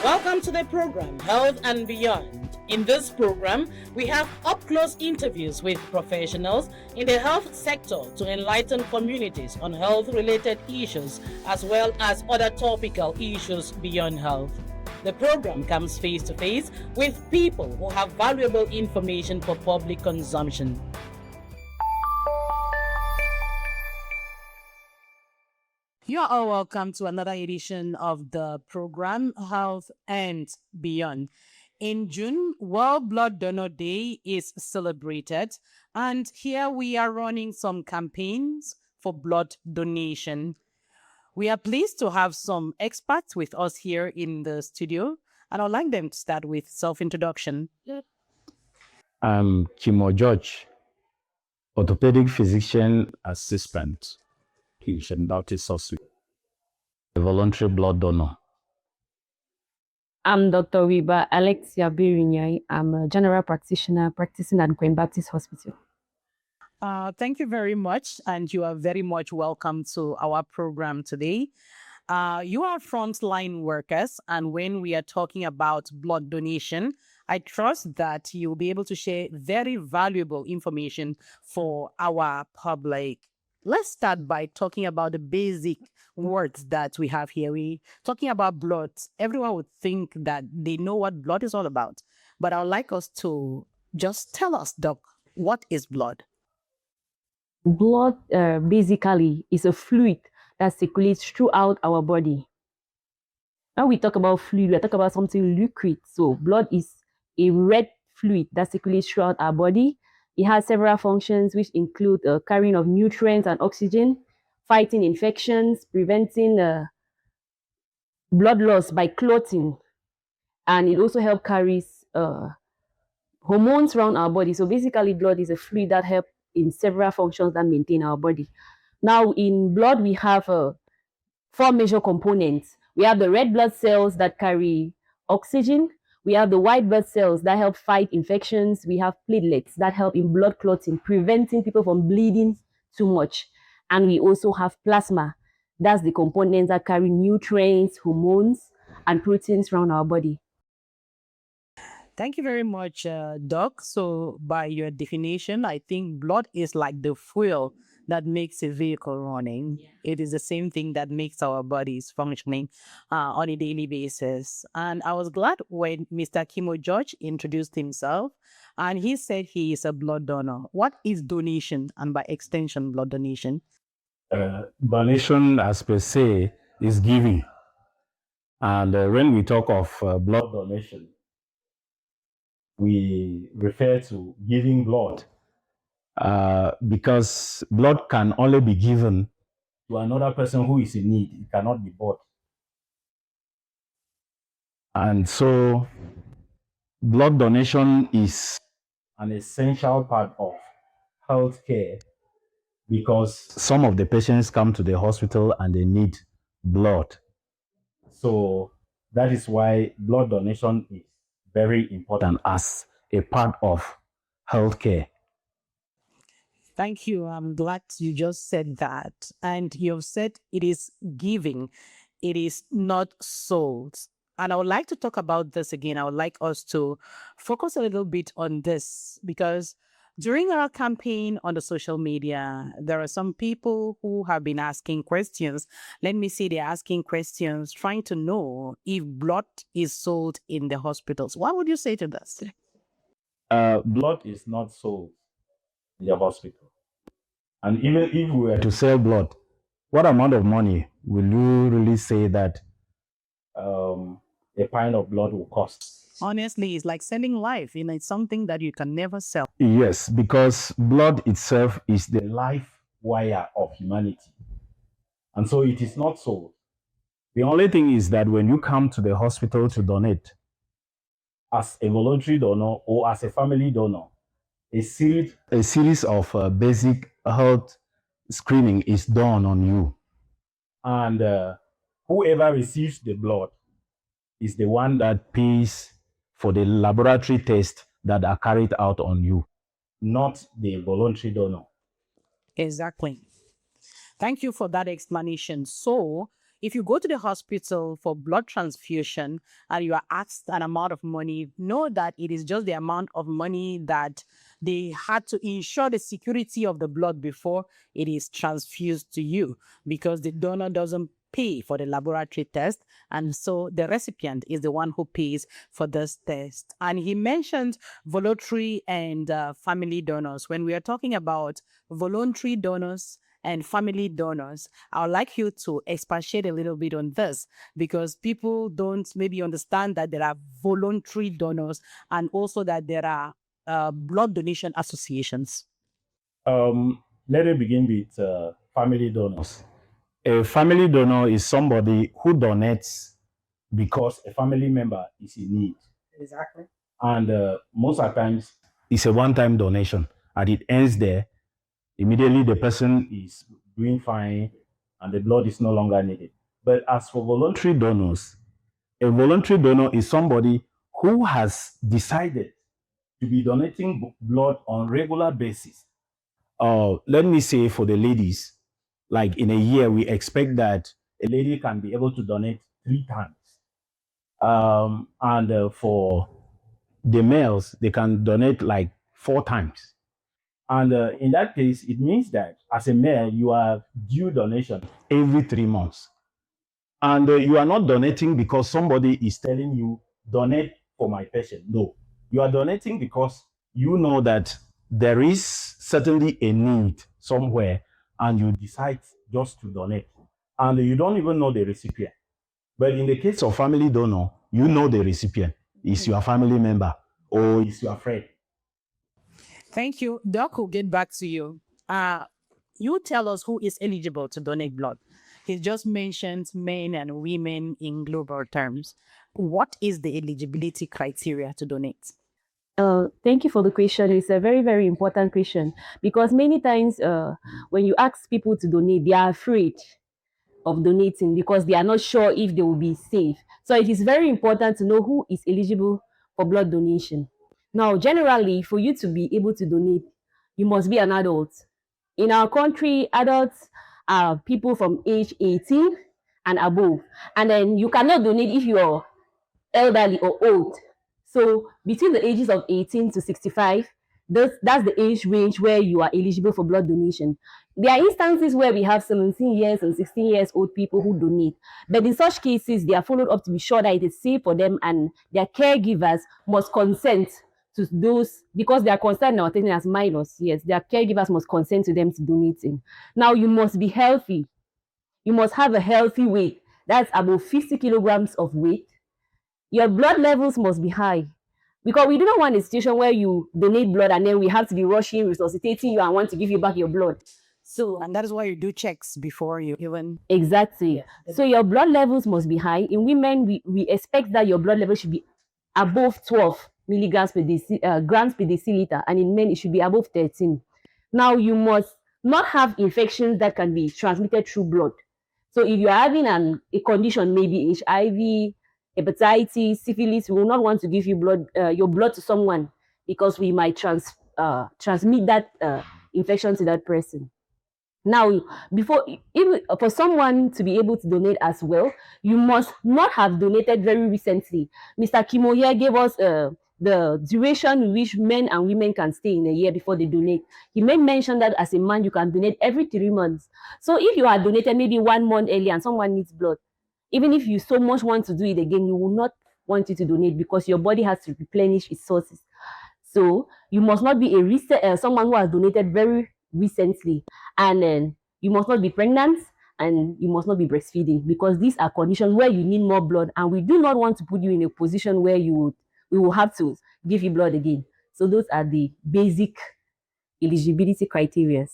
Welcome to the program Health and Beyond. In this program, we have up-close interviews with professionals in the health sector to enlighten communities on health-related issues as well as other topical issues beyond health. The program comes face-to-face with people who have valuable information for public consumption. You are all welcome to another edition of the program Health and Beyond. In June, World Blood Donor Day is celebrated, and here we are running some campaigns for blood donation. We are pleased to have some experts with us here in the studio, and I'd like them to start with self-introduction. I'm Kimo George, orthopedic physician assistant, Baptist Hospital, a voluntary blood donor. I'm Dr. Wiba Alexia Birinyai. I'm a general practitioner practicing at Queen Baptist Hospital. Thank you very much, and you are very much welcome to our program today. You are frontline workers, and when we are talking about blood donation, I trust that you'll be able to share very valuable information for our public. Let's start by talking about the basic words that we have here. We talking about blood. Everyone would think that they know what blood is all about, but I would like us to just tell us, Doc, what is blood? Blood basically is a fluid that circulates throughout our body. When we talk about fluid, we talk about something liquid. So blood is a red fluid that circulates throughout our body. It has several functions, which include carrying of nutrients and oxygen, fighting infections, preventing blood loss by clotting, and it also helps carries hormones around our body. So basically, blood is a fluid that helps in several functions that maintain our body. Now, in blood, we have four major components. We have the red blood cells that carry oxygen. We have the white blood cells that help fight infections. We have platelets that help in blood clotting, preventing people from bleeding too much. And we also have plasma. That's the components that carry nutrients, hormones, and proteins around our body. Thank you very much, Doc. So, by your definition, I think blood is like the fuel that makes a vehicle running. Yeah. It is the same thing that makes our bodies functioning on a daily basis. And I was glad when Mr. Kimo George introduced himself and he said he is a blood donor. What is donation and by extension, blood donation? Donation, as per se, is giving. And when we talk of blood donation, we refer to giving blood because blood can only be given to another person who is in need. It cannot be bought. And so blood donation is an essential part of healthcare because some of the patients come to the hospital and they need blood. So that is why blood donation is very important as a part of healthcare. Thank you. I'm glad you just said that. And you've said it is giving, it is not sold. And I would like to talk about this again. I would like us to focus a little bit on this because during our campaign on the social media, there are some people who have been asking questions. Let me say they're asking questions, trying to know if blood is sold in the hospitals. What would you say to this? Blood is not sold in the hospital. And even if we were to sell blood, what amount of money will you really say that a pint of blood will cost? Honestly, it's like selling life. It's something that you can never sell. Yes, because blood itself is the life wire of humanity. And so it is not sold. The only thing is that when you come to the hospital to donate, as a voluntary donor or as a family donor, a series of basic health screening is done on you. And whoever receives the blood is the one that pays for the laboratory tests that are carried out on you, not the voluntary donor. Exactly. Thank you for that explanation. So if you go to the hospital for blood transfusion and you are asked an amount of money, know that it is just the amount of money that they had to ensure the security of the blood before it is transfused to you, because the donor doesn't pay for the laboratory test. And so the recipient is the one who pays for this test. And he mentioned voluntary and family donors. When we are talking about voluntary donors and family donors, I would like you to expatiate a little bit on this, because people don't maybe understand that there are voluntary donors and also that there are blood donation associations. Let me begin with family donors. A family donor is somebody who donates because a family member is in need. Exactly. And most of the times, it's a one-time donation and it ends there. Immediately, the person is doing fine and the blood is no longer needed. But as for voluntary donors, a voluntary donor is somebody who has decided to be donating blood on regular basis. Let me say for the ladies, like in a year, we expect that a lady can be able to donate 3 times. And for the males, they can donate like 4 times. And in that case, it means that as a male, you are due donation every 3 months. And you are not donating because somebody is telling you, donate for my patient. No, you are donating because you know that there is certainly a need somewhere and you decide just to donate. And you don't even know the recipient. But in the case of family donor, you know the recipient is your family member or is your friend. Thank you. Doc will get back to you. You tell us who is eligible to donate blood. He just mentioned men and women in global terms. What is the eligibility criteria to donate? Thank you for the question. It's a very, very important question, because many times when you ask people to donate, they are afraid of donating because they are not sure if they will be safe. So it is very important to know who is eligible for blood donation. Now, generally, for you to be able to donate, you must be an adult. In our country, adults are people from age 18 and above. And then you cannot donate if you're elderly or old. So between the ages of 18 to 65, that's the age range where you are eligible for blood donation. There are instances where we have 17 years and 16 years old people who donate. But in such cases, they are followed up to be sure that it is safe for them, and their caregivers must consent to those, because they are concerned now taken as minors. Yes, their caregivers must consent to them to donating. Now, you must be healthy. You must have a healthy weight. That's about 50 kilograms of weight. Your blood levels must be high, because we do not want a situation where you donate blood and then we have to be rushing, resuscitating you, and want to give you back your blood. So, and that is why you do checks before you even. Exactly. So your blood levels must be high. In women, we expect that your blood level should be above 12 milligrams per grams per deciliter, and in men it should be above 13. Now, you must not have infections that can be transmitted through blood. So if you're having a condition, maybe HIV, hepatitis, syphilis, we will not want to give you your blood to someone, because we might transmit that infection to that person. Now, even for someone to be able to donate as well, you must not have donated very recently. Mr. Kimo here gave us the duration in which men and women can stay in a year before they donate. He made mention that as a man, you can donate every 3 months. So if you are donated maybe 1 month early and someone needs blood, even if you so much want to do it again, you will not want you to donate, because your body has to replenish its sources. So you must not be someone who has donated very recently, and then you must not be pregnant, and you must not be breastfeeding, because these are conditions where you need more blood, and we do not want to put you in a position where we will have to give you blood again. So those are the basic eligibility criteria.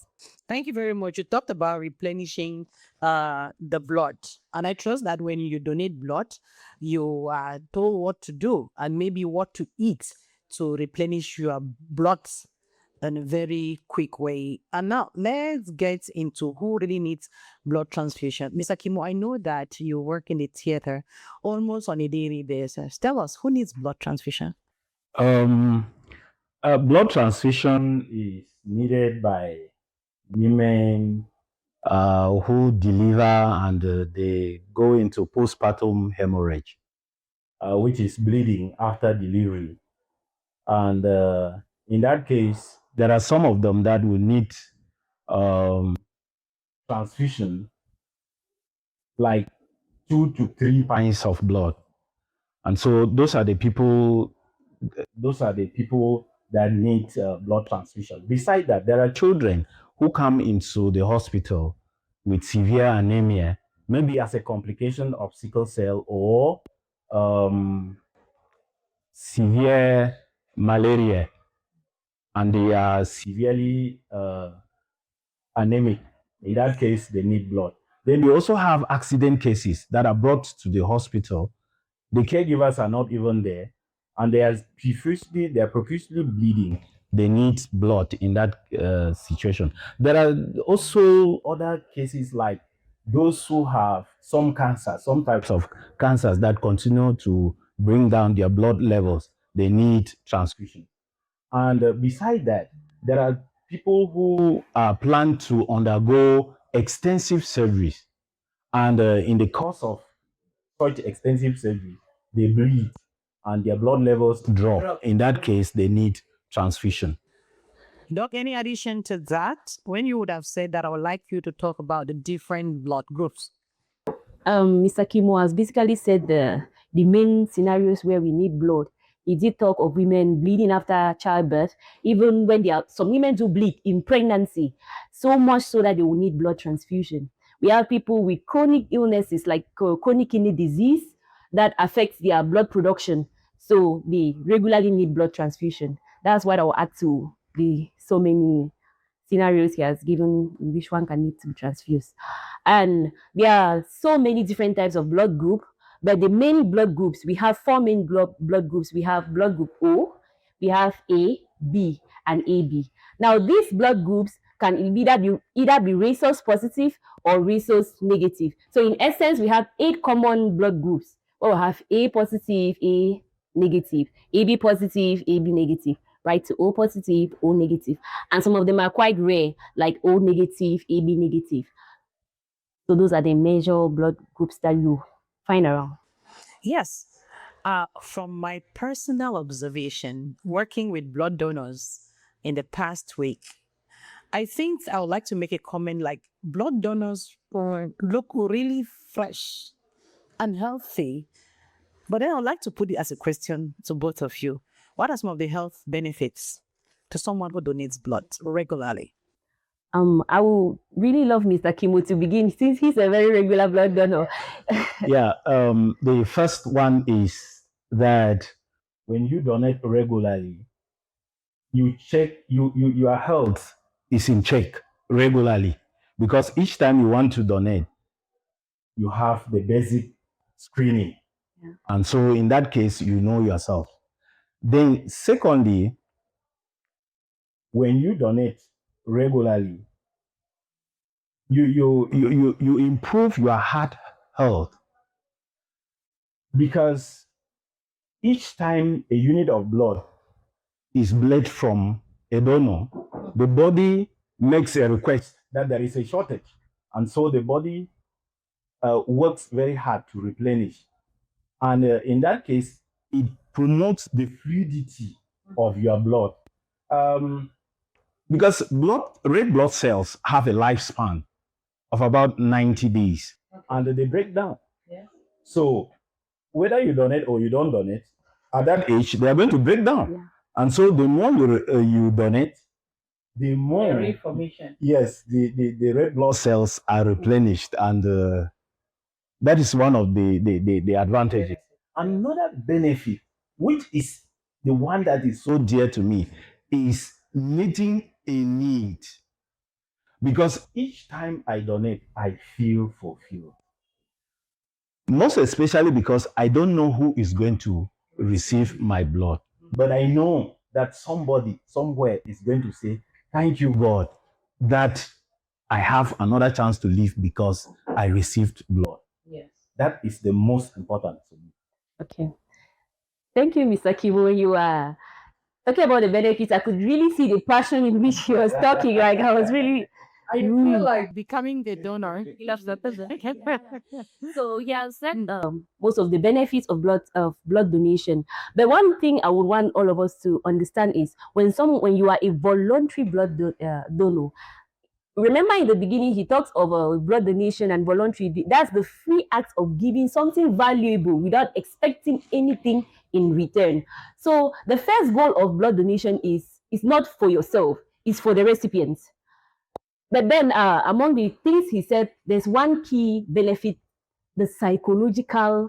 Thank you very much. You talked about replenishing the blood. And I trust that when you donate blood, you are told what to do and maybe what to eat to replenish your blood in a very quick way. And now let's get into who really needs blood transfusion. Mr. Kimo, I know that you work in the theater almost on a daily basis. Tell us, who needs blood transfusion? Blood transfusion is needed by women who deliver and they go into postpartum hemorrhage, which is bleeding after delivery. And in that case, there are some of them that will need transfusion, like 2 to 3 pints of blood. And so those are the people that need blood transfusion. Besides that, there are children who come into the hospital with severe anemia, maybe as a complication of sickle cell or severe malaria, and they are severely anemic. In that case, they need blood. Then we also have accident cases that are brought to the hospital. The caregivers are not even there, and they're profusely bleeding. They need blood in that situation. There are also other cases like those who have some types of cancers that continue to bring down their blood levels. They need transfusion. And beside that, there are people who plan to undergo extensive surgeries. And in the course of such extensive surgery, they bleed and their blood levels drop. In that case, they need transfusion. Doc, any addition to that? When you would have said that, I would like you to talk about the different blood groups. Mr. Kimo has basically said the main scenarios where we need blood. He did talk of women bleeding after childbirth, even when some women do bleed in pregnancy, so much so that they will need blood transfusion. We have people with chronic illnesses like chronic kidney disease that affects their blood production, so they regularly need blood transfusion. That's what I'll add to the so many scenarios he has given in which one can need to be transfused. And there are so many different types of blood group, but the main blood groups, we have 4 main blood groups. We have blood group O, we have A, B, and AB. Now, these blood groups can either be rhesus positive or rhesus negative. So in essence, we have 8 common blood groups. We have A positive, A negative, AB positive, AB negative, right, to O positive, O negative. And some of them are quite rare, like O negative, AB negative. So those are the major blood groups that you find around. Yes. From my personal observation, working with blood donors in the past week, I think I would like to make a comment like blood donors look really fresh and healthy. But then I would like to put it as a question to both of you. What are some of the health benefits to someone who donates blood regularly? I would really love Mr. Kimo to begin since he's a very regular blood donor. Yeah, the first one is that when you donate regularly, you check your health is in check regularly, because each time you want to donate, you have the basic screening. Yeah. And so in that case, you know yourself. Then secondly, when you donate regularly, you improve your heart health, because each time a unit of blood is bled from a donor, the body makes a request that there is a shortage. And so the body works very hard to replenish. And in that case, it promotes the fluidity of your blood. Because red blood cells have a lifespan of about 90 days. Okay. And they break down. Yeah. So whether you donate or you don't donate, at that age, they are going to break down. Yeah. And so the more you donate, the more reformation. Yes, the red blood cells are replenished, and that is one of the advantages. Another benefit, which is the one that is so dear to me, is meeting a need. Because each time I donate, I feel fulfilled. Most especially because I don't know who is going to receive my blood. But I know that somebody somewhere is going to say, thank you, God, that I have another chance to live because I received blood. Yes. That is the most important to me. Okay. Thank you, Mr. Kimo. When you were talking about the benefits, I could really see the passion in which he was talking. Like, I was really I feel like becoming the donor. So he has said most of the benefits of blood donation. But one thing I would want all of us to understand is when you are a voluntary donor. Remember in the beginning he talks of blood donation and voluntary. That's the free act of giving something valuable without expecting anything in return. So the first goal of blood donation is not for yourself; it's for the recipient. But then among the things he said, there's one key benefit: the psychological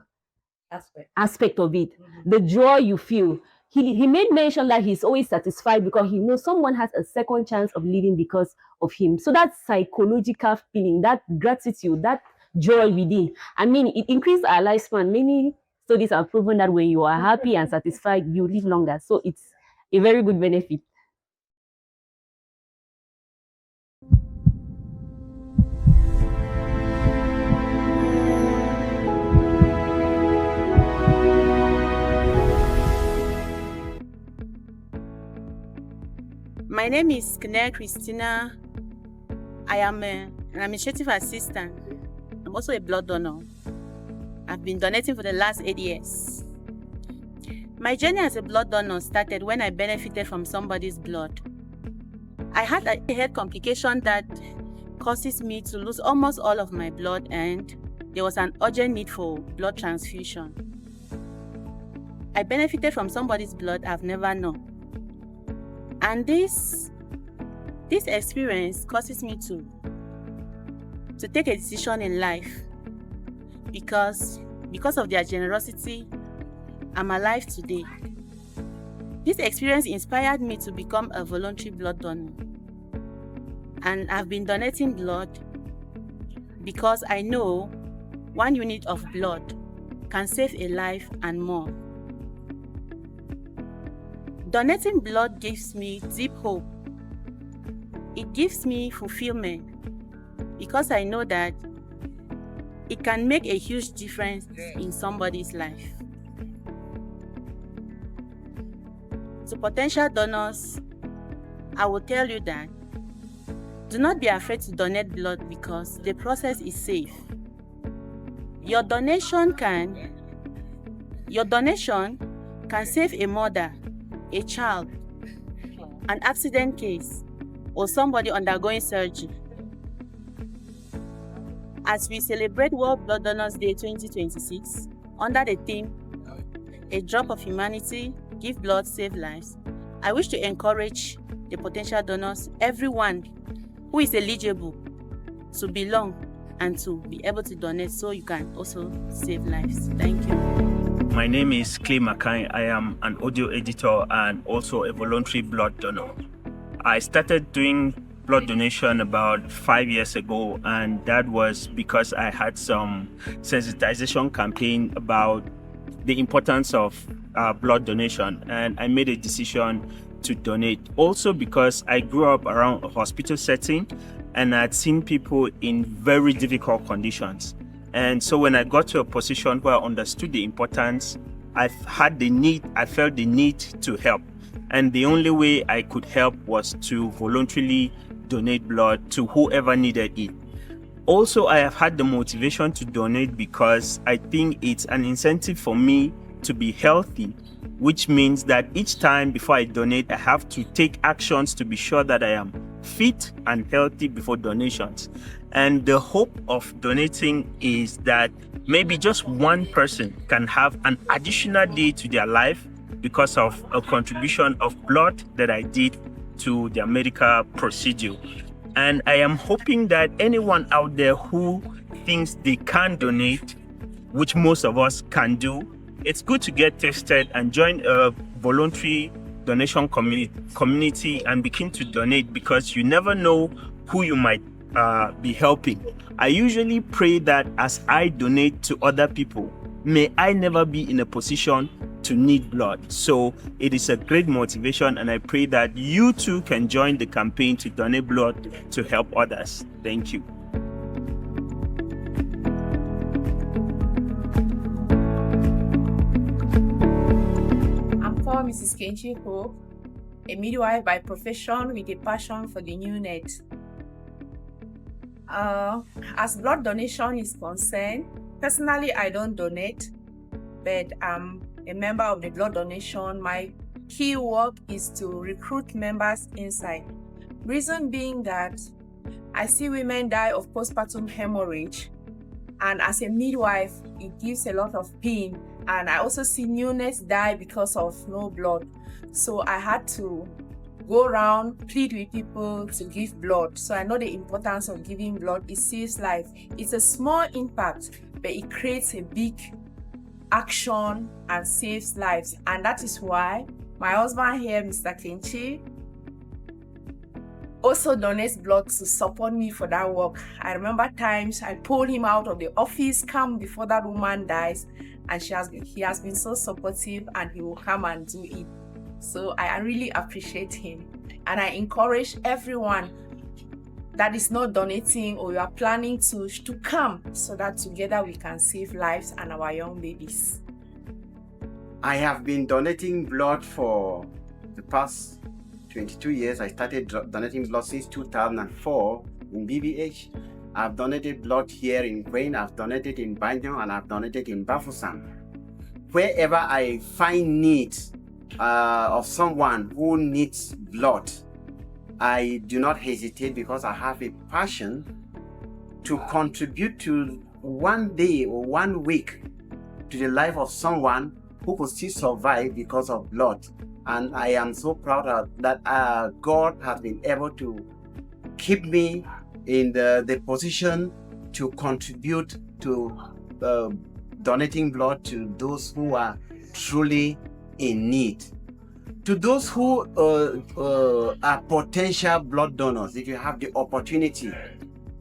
aspect of it, the joy you feel. He made mention that he's always satisfied because he knows someone has a second chance of living because of him. So that psychological feeling, that gratitude, that joy within, I mean, it increased our lifespan. Many studies have proven that when you are happy and satisfied, you live longer. So it's a very good benefit. My name is Kner Christina. I am an administrative assistant. I'm also a blood donor. I've been donating for the last 8 years. My journey as a blood donor started when I benefited from somebody's blood. I had a health complication that causes me to lose almost all of my blood, and there was an urgent need for blood transfusion. I benefited from somebody's blood I've never known. And this experience causes me to take a decision in life because of their generosity, I'm alive today. This experience inspired me to become a voluntary blood donor. And I've been donating blood because I know 1 unit of blood can save a life and more. Donating blood gives me deep hope. It gives me fulfillment because I know that it can make a huge difference in somebody's life. To potential donors, I will tell you that do not be afraid to donate blood because the process is safe. Your donation can save a mother, a child, an accident case, or somebody undergoing surgery. As we celebrate World Blood Donors Day 2026, under the theme, A Drop of Humanity, Give Blood, Save Lives, I wish to encourage the potential donors, everyone who is eligible, to belong and to be able to donate so you can also save lives. Thank you. My name is Clay Makai. I am an audio editor and also a voluntary blood donor. I started doing blood donation about 5 years ago, and that was because I had some sensitization campaign about the importance of blood donation, and I made a decision to donate. Also because I grew up around a hospital setting and I'd seen people in very difficult conditions. And so when I got to a position where I understood the importance, I felt the need to help. And the only way I could help was to voluntarily donate blood to whoever needed it. Also, I have had the motivation to donate because I think it's an incentive for me to be healthy, which means that each time before I donate, I have to take actions to be sure that I am fit and healthy before donations. And the hope of donating is that maybe just one person can have an additional day to their life because of a contribution of blood that I did to their medical procedure. And I am hoping that anyone out there who thinks they can donate, which most of us can do, it's good to get tested and join a voluntary donation community and begin to donate, because you never know who you might be helping. I usually pray that as I donate to other people, may I never be in a position to need blood. So it is a great motivation, and I pray that you too can join the campaign to donate blood to help others. Thank you. I'm called Mrs. Kenchi Hope, a midwife by profession with a passion for the new net. As blood donation is concerned, personally, I don't donate, but I'm a member of the blood donation. My key work is to recruit members inside. Reason being that I see women die of postpartum hemorrhage, and as a midwife, it gives a lot of pain. And I also see newness die because of no blood. So I had to go around, plead with people to give blood. So I know the importance of giving blood. It saves life. It's a small impact, but it creates a big action and saves lives. And that is why my husband here, Mr. Kenchi, also donates blood to support me for that work. I remember times I pulled him out of the office, come before that woman dies, and he has been so supportive, and he will come and do it. So I really appreciate him, and I encourage everyone that is not donating or you are planning to come, so that together we can save lives and our young babies. I have been donating blood for the past 22 years. I started donating blood since 2004 in BBH. I've donated blood here in Queen, I've donated in Banjo, and I've donated in Bafoussam. Wherever I find need of someone who needs blood, I do not hesitate, because I have a passion to contribute to one day or 1 week to the life of someone who could still survive because of blood. And I am so proud that God has been able to keep me in the position to contribute to donating blood to those who are truly in need. To those who are potential blood donors, if you have the opportunity,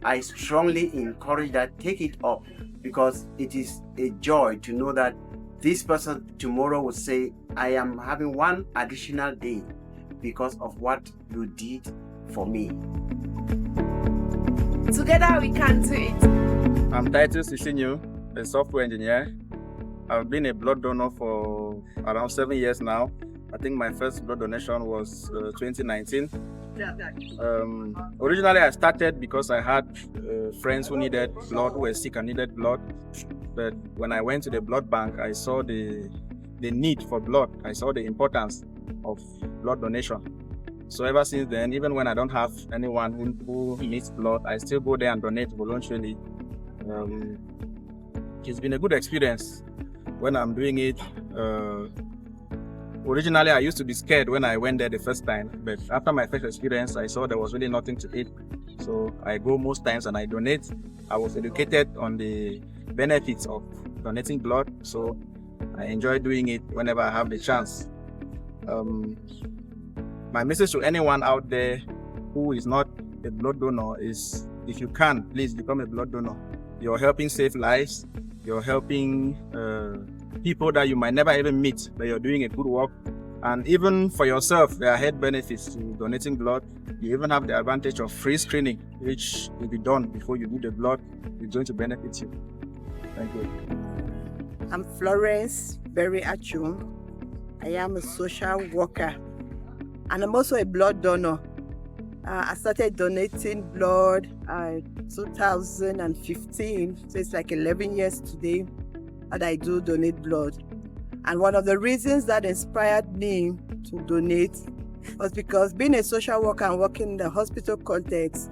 I strongly encourage that take it up, because it is a joy to know that this person tomorrow will say, I am having one additional day because of what you did for me. Together we can do it. I'm Titus Isinyu, a software engineer. I've been a blood donor for around 7 years now. I think my first blood donation was 2019. Originally, I started because I had friends who needed blood, who were sick and needed blood. But when I went to the blood bank, I saw the need for blood. I saw the importance of blood donation. So ever since then, even when I don't have anyone who needs blood, I still go there and donate voluntarily. It's been a good experience when I'm doing it. Originally, I used to be scared when I went there the first time, but after my first experience, I saw there was really nothing to eat. So I go most times and I donate. I was educated on the benefits of donating blood, so I enjoy doing it whenever I have the chance. My message to anyone out there who is not a blood donor is, if you can, please become a blood donor. You're helping save lives. You're helping people that you might never even meet, but you're doing a good work. And even for yourself, there are health benefits to donating blood. You even have the advantage of free screening, which will be done before you do the blood. It's going to benefit you. Thank you. I'm Florence Berry Achum. I am a social worker, and I'm also a blood donor. I started donating blood in 2015, so it's like 11 years today that I do donate blood. And one of the reasons that inspired me to donate was because being a social worker and working in the hospital context,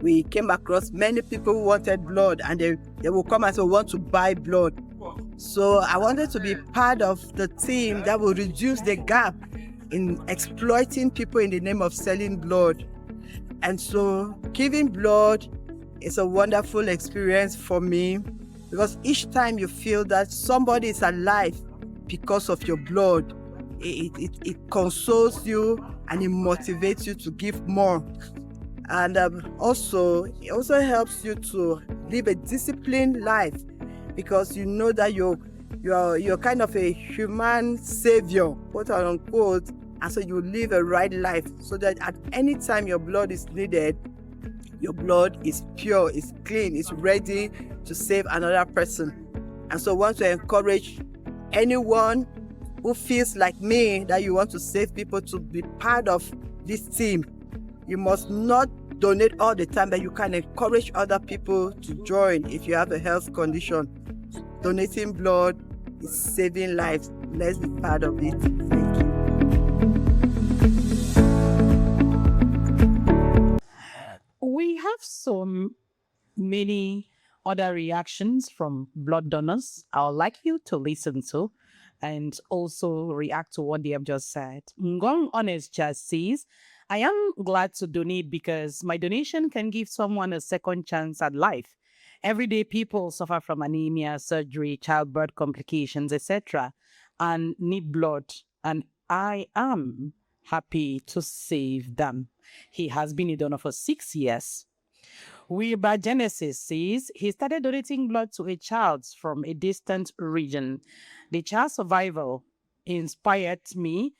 we came across many people who wanted blood, and they will come and say, want to buy blood. So I wanted to be part of the team that will reduce the gap in exploiting people in the name of selling blood. And so giving blood is a wonderful experience for me, because each time you feel that somebody is alive because of your blood, it consoles you and it motivates you to give more. And it also helps you to live a disciplined life, because you know that you're kind of a human savior, quote unquote, and so you live a right life, so that at any time your blood is needed, your blood is pure, it's clean, it's ready to save another person. And so I want to encourage anyone who feels like me that you want to save people to be part of this team. You must not donate all the time, but you can encourage other people to join if you have a health condition. Donating blood is saving lives. Let's be part of it. Thank you. We have so many other reactions from blood donors I would like you to listen to and also react to what they have just said. Ngong Honest just says, I am glad to donate because my donation can give someone a second chance at life. Everyday people suffer from anemia, surgery, childbirth complications, etc., and need blood, and I am happy to save them. He has been a donor for 6 years. Wilbur Genesis says he started donating blood to a child from a distant region. The child's survival inspired me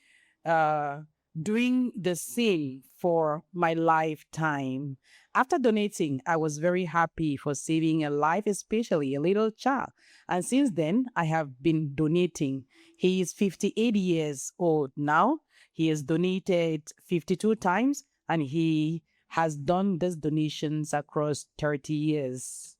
doing the same for my lifetime. After donating, I was very happy for saving a life, especially a little child. And since then, I have been donating. He is 58 years old now. He has donated 52 times and he has done these donations across 30 years.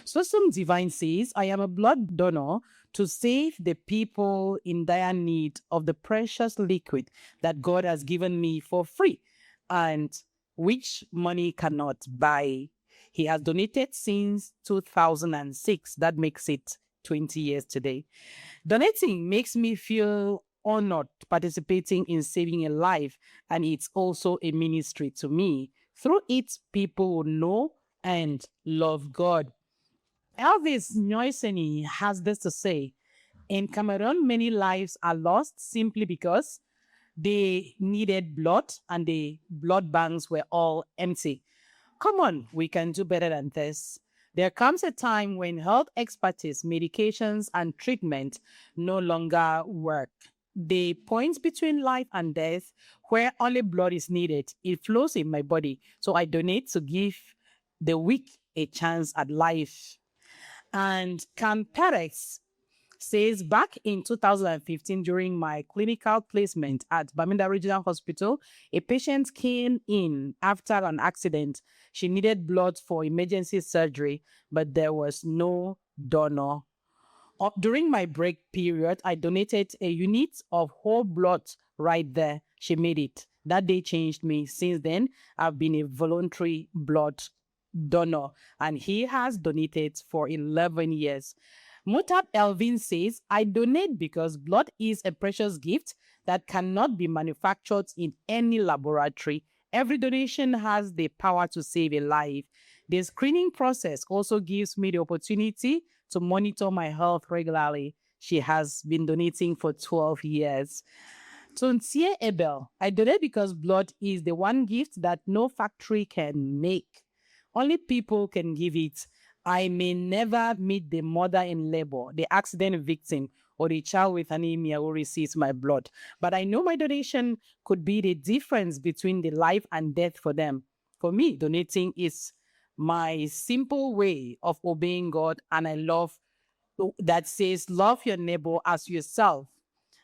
So some divine says, I am a blood donor to save the people in dire need of the precious liquid that God has given me for free and which money cannot buy. He has donated since 2006. That makes it 20 years today. Donating makes me feel honored participating in saving a life, and it's also a ministry to me. Through it, people will know and love God. Elvis Nyoiseni has this to say, in Cameroon, many lives are lost simply because they needed blood and the blood banks were all empty. Come on, we can do better than this. There comes a time when health expertise, medications, and treatment no longer work. The point between life and death, where only blood is needed, it flows in my body. So I donate to give the weak a chance at life. And Can Perez says, back in 2015, during my clinical placement at Bamenda Regional Hospital, a patient came in after an accident. She needed blood for emergency surgery, but there was no donor. During my break period, I donated a unit of whole blood right there. She made it. That day changed me. Since then, I've been a voluntary blood donor, and he has donated for 11 years. Mutab Elvin says, I donate because blood is a precious gift that cannot be manufactured in any laboratory. Every donation has the power to save a life. The screening process also gives me the opportunity to monitor my health regularly. She has been donating for 12 years. Tontier Ebel, I donate because blood is the one gift that no factory can make. Only people can give it. I may never meet the mother in labor, the accident victim, or the child with anemia who receives my blood. But I know my donation could be the difference between the life and death for them. For me, donating is my simple way of obeying God, and I love that says, love your neighbor as yourself.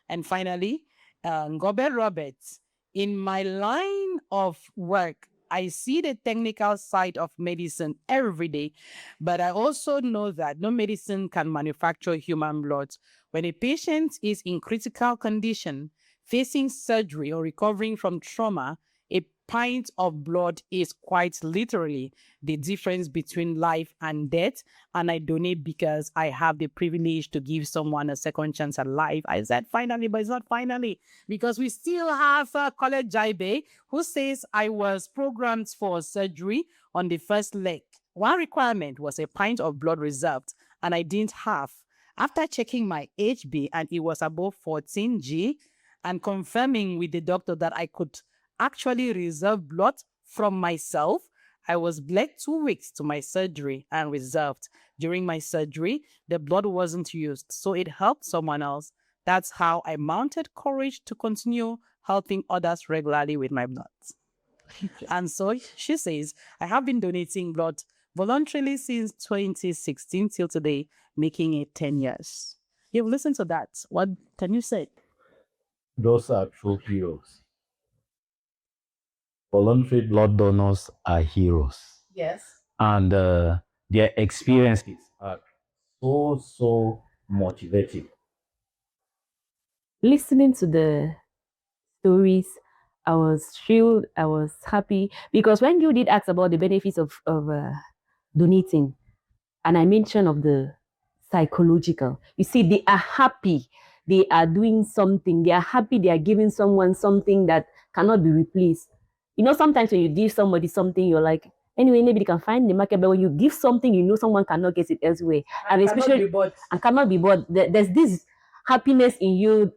And finally, Ngobe Roberts, in my line of work, I see the technical side of medicine every day, but I also know that no medicine can manufacture human blood. When a patient is in critical condition, facing surgery or recovering from trauma, a pint of blood is quite literally the difference between life and death. And I donate because I have the privilege to give someone a second chance at life. I said finally, but it's not finally, because we still have College Jaibe, who says I was programmed for surgery on the first leg. One requirement was a pint of blood reserved, and I didn't have. After checking my HB and it was above 14G, and confirming with the doctor that I could actually reserve blood from myself, I was bled 2 weeks to my surgery and reserved. During my surgery, the blood wasn't used, so it helped someone else. That's how I mounted courage to continue helping others regularly with my blood. And so she says, I have been donating blood voluntarily since 2016 till today, making it 10 years. You've listened to that. What can you say? Those are true heroes. voluntary blood donors are heroes. Yes. And their experiences are so motivating. Listening to the stories, I was thrilled, I was happy, because when you did ask about the benefits of donating, and I mentioned of the psychological, you see, they are happy, they are doing something, they are happy, they are giving someone something that cannot be replaced. You know, sometimes when you give somebody something, you're like, anyway, maybe they can find the market, but when you give something, you know someone cannot get it elsewhere, and especially and cannot be bought. There's this happiness in you.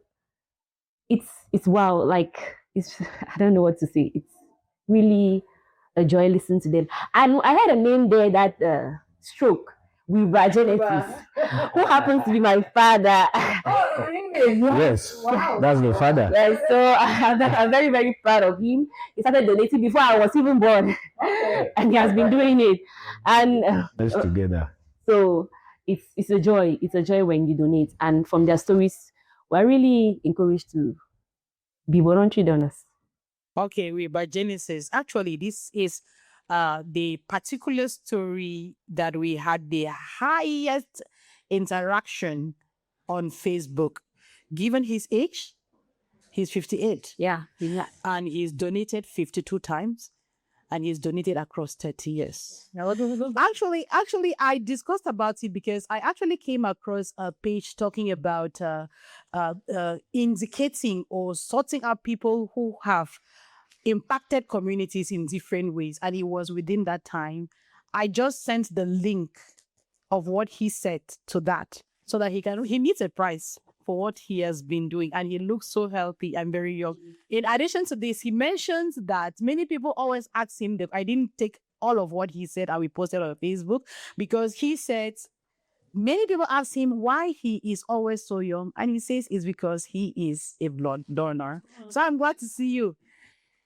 It's wow, like it's I don't know what to say. It's really a joy listening to them. And I had a name there that stroke with Genesis, who happens to be my father. Oh, really? Yes, Wow. that's the father. Yeah, so I'm very, very proud of him. He started donating before I was even born, and he has been doing it. And Let's together. so it's a joy. It's a joy when you donate. And from their stories, we're really encouraged to be voluntary donors. Okay, we by Genesis. Actually, this is the particular story that we had the highest interaction on Facebook. Given his age, he's 58. Yeah. And he's donated 52 times. And he's donated across 30 years. Actually, I discussed about it because I actually came across a page talking about indicating or sorting out people who have impacted communities in different ways. And it was within that time. I just sent the link of what he said to that so that he needs a prize for what he has been doing, and he looks so healthy and very young. In addition to this, he mentions that many people always ask him that I didn't take all of what he said and we posted on Facebook, because he said many people ask him why he is always so young, and he says it's because he is a blood donor. So I'm glad to see you.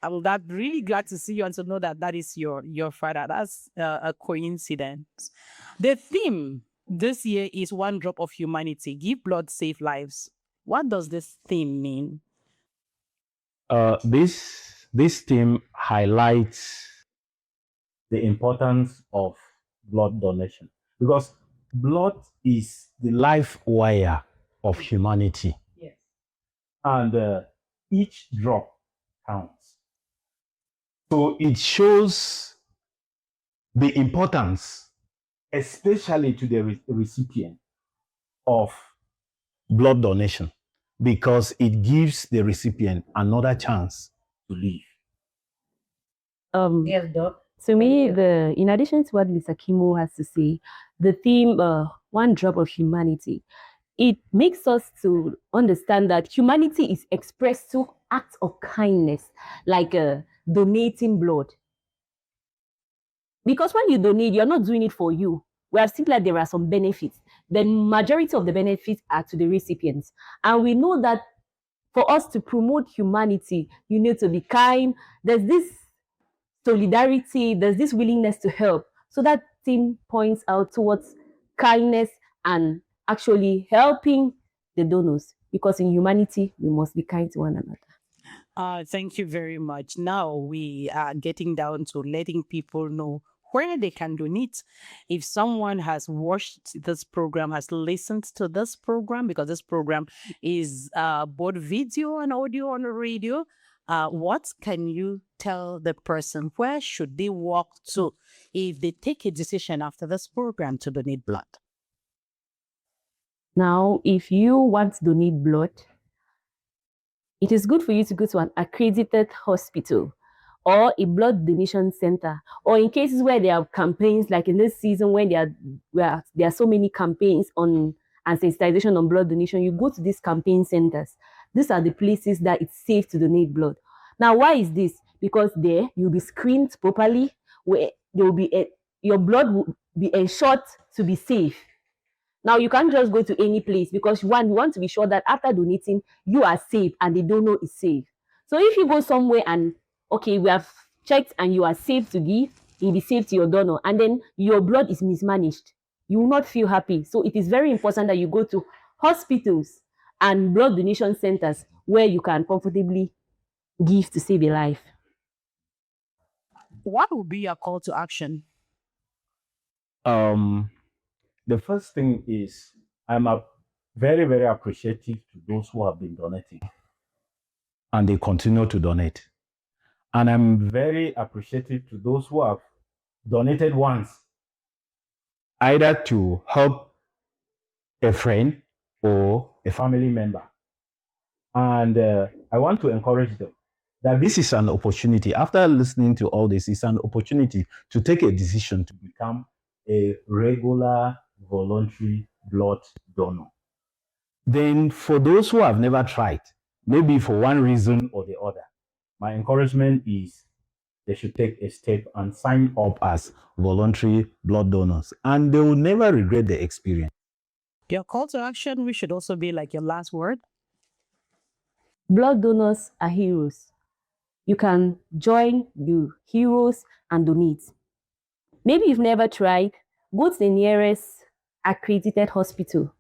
I'm really glad to see you and to know that that is your father. That's a coincidence. The theme this year is One Drop of Humanity. Give blood, save lives. What does this theme mean? This theme highlights the importance of blood donation, because blood is the life wire of humanity. Yes. And each drop counts. So it shows the importance, especially to the recipient of blood donation, because it gives the recipient another chance to live. Yes, Doc. To me, in addition to what Mr. Kimo has to say, the theme, One Drop of Humanity, it makes us to understand that humanity is expressed through acts of kindness, like donating blood. Because when you donate, you're not doing it for you. We have seen that there are some benefits. The majority of the benefits are to the recipients. And we know that for us to promote humanity, you need to be kind. There's this solidarity, there's this willingness to help. So that theme points out towards kindness and actually helping the donors, because in humanity, we must be kind to one another. Thank you very much. Now we are getting down to letting people know where they can donate. If someone has watched this program, has listened to this program, because this program is both video and audio on the radio, what can you tell the person? Where should they walk to if they take a decision after this program to donate blood? Now, if you want to donate blood, it is good for you to go to an accredited hospital or a blood donation center, or in cases where there are campaigns, like in this season when there are so many campaigns on and sensitization on blood donation, you go to these campaign centers. These are the places that it's safe to donate blood. Now, why is this? Because there you'll be screened properly, where there will be your blood will be ensured to be safe. Now, you can't just go to any place, because one, you want to be sure that after donating, you are safe and the donor is safe. So if you go somewhere and, okay, we have checked and you are safe to give, you'll be safe to your donor, and then your blood is mismanaged, you will not feel happy. So it is very important that you go to hospitals and blood donation centers where you can comfortably give to save a life. what would be your call to action? The first thing is I'm very, very appreciative to those who have been donating and they continue to donate. And I'm very appreciative to those who have donated once, either to help a friend or a family member. And I want to encourage them that this is an opportunity. After listening to all this, it's an opportunity to take a decision to become a regular voluntary blood donor. Then for those who have never tried, maybe for one reason or the other, my encouragement is they should take a step and sign up as voluntary blood donors, and they will never regret the experience. Your call to action, we should also be like your last word. Blood donors are heroes. You can join the heroes and donate. Maybe you've never tried, go to the nearest accredited hospital.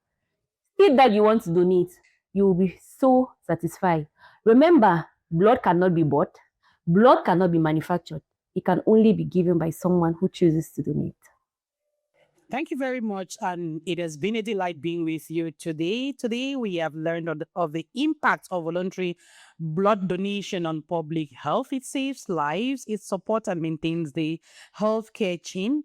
State that you want to donate. You will be so satisfied. Remember, blood cannot be bought. Blood cannot be manufactured. It can only be given by someone who chooses to donate. Thank you very much. And it has been a delight being with you today. Today, we have learned of the impact of voluntary blood donation on public health. It saves lives, it supports and maintains the healthcare chain.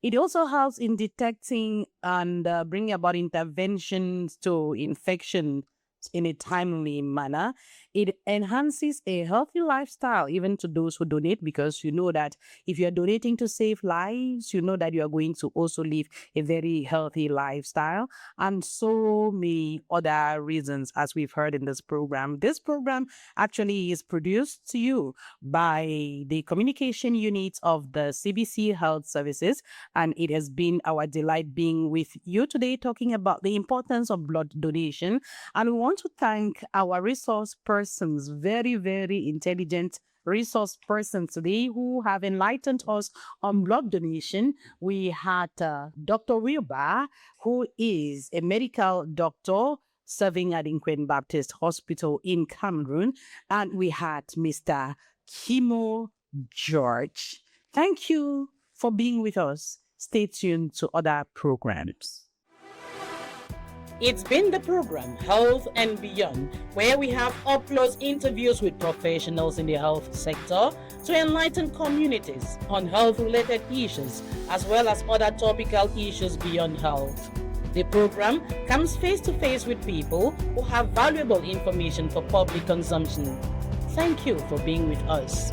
It also helps in detecting and bringing about interventions to infection in a timely manner. It enhances a healthy lifestyle even to those who donate, because you know that if you're donating to save lives, you know that you are going to also live a very healthy lifestyle, and so many other reasons, as we've heard in this program. This program actually is produced to you by the communication unit of the CBC Health Services, and it has been our delight being with you today talking about the importance of blood donation. And we want to thank our resource persons, very, very intelligent resource persons today who have enlightened us on blood donation. We had Dr. Wilba, who is a medical doctor serving at Inquen Baptist Hospital in Cameroon. And we had Mr. Kimo George. Thank you for being with us. Stay tuned to other programs. It's been the program Health and Beyond, where we have up-close interviews with professionals in the health sector to enlighten communities on health-related issues, as well as other topical issues beyond health. The program comes face-to-face with people who have valuable information for public consumption. Thank you for being with us.